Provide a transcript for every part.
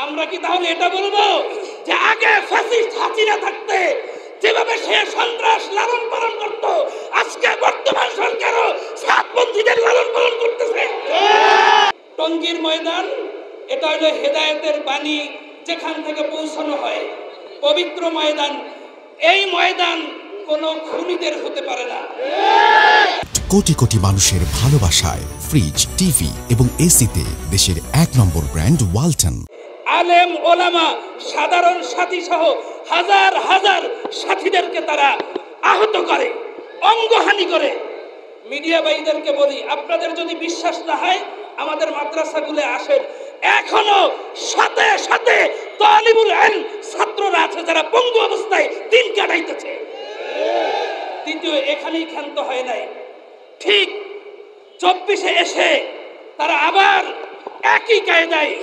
আমরা কি তাহলে এটা বলবো যে আগে ফ্যাসিস্ট হাসিনা থাকতে যেভাবে সে সন্ত্রাস লালন পালন করত, আজকে বর্তমান সরকারও সাতপন্থীদের লালন পালন করতেছে? টঙ্গীর ময়দান এটা হলো হেদায়েতের বাণী, যেখান থেকে পৌঁছানো হয় পবিত্র ময়দান। এই ময়দান কোনো খুনিদের হতে পারে না। কোটি কোটি মানুষের ভালোবাসায় ফ্রিজ, টিভি এবং এসিতে দেশের ১ নম্বর ব্র্যান্ড ওয়ালটন। আলেম ওলামা সাধারণ সাথী সহ হাজার হাজার সাথীদেরকে তারা আহত করে, অঙ্গহানি করে। মিডিয়া ভাইদেরকে বলি, আপনাদের যদি বিশ্বাস না হয় আমাদের মাদ্রাসাগুলো আসেন, এখনো সাথে সাথে তালিবুল ইলম ছাত্ররা আছে যারা পঙ্গু অবস্থায় দিন কাটাইতেছে। দ্বিতীয়, এখানেই ক্ষান্ত হয় নাই, ঠিক 24-এ এসে তারা আবার একই কায়দায়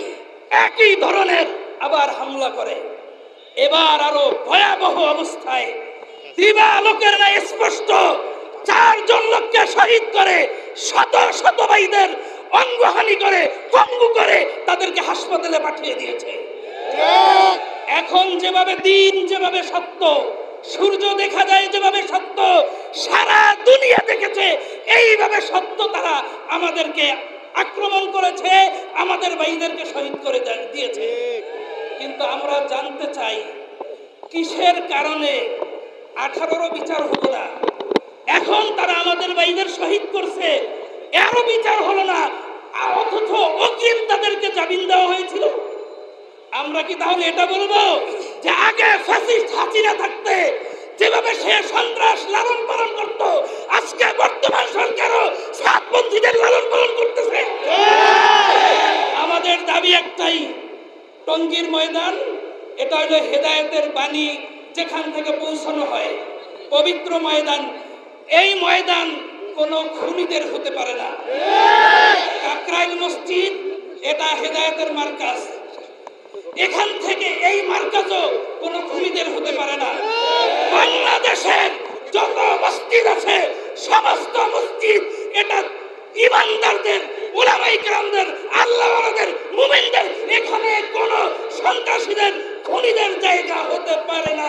একই ধরনের আবার হামলা করে। এবার আরো ভয়াবহ অবস্থায় দিবালোকের ন্যায় স্পষ্ট 4 জন লোককে শহীদ করে, শত শত ভাইদের অঙ্গহানি করে, পঙ্গু করে তাদেরকে হাসপাতালে পাঠিয়ে দিয়েছে। এখন যেভাবে দিন, যেভাবে সত্য, সূর্য দেখা যায় যেভাবে সত্য, সারা দুনিয়া দেখেছে এইভাবে সত্য তারা আমাদেরকে আক্রমণ করেছে, আমাদের ভাইদেরকে শহীদ করে দিয়েছে। কিন্তু আমরা জানতে চাই কিসের কারণে 18রও বিচার হলো না? এখন তারা আমাদের ভাইদের শহীদ করছে, এরও বিচার হলো না, অথচ অগ্রিম তাদেরকে জামিন দেওয়া হয়েছিল। আমরা কি তাহলে এটা বলবো যে আগে ফ্যাসিস্ট হাসিনা থাকতে যেভাবে সে সন্ত্রাস লালন পালন করত, আজকে বর্তমান সরকারও সাতপন্থীদের লালন পালন করতেছে? আমাদের দাবি একটাই, টঙ্গীর ময়দান এটা হলো হেদায়েতের বাণী, যেখান থেকে পৌঁছানো হয় পবিত্র ময়দান। এই ময়দান কোনো খুনিদের হতে পারে না। কাকরাইল মসজিদ এটা হেদায়েতের মার্কাজ, এখান থেকে এই মার্কাজও কোনো খুনিদের হতে পারে না। বাংলাদেশের যত মসজিদ আছে সমস্ত মসজিদ এটা ইমানদারদের, উলামায়ে কেরামদের, আল্লাহওয়ালাদের, মুমিনদের। এখানে কোনো সন্ত্রাসীদের, খুনিদের জায়গা হতে পারে না।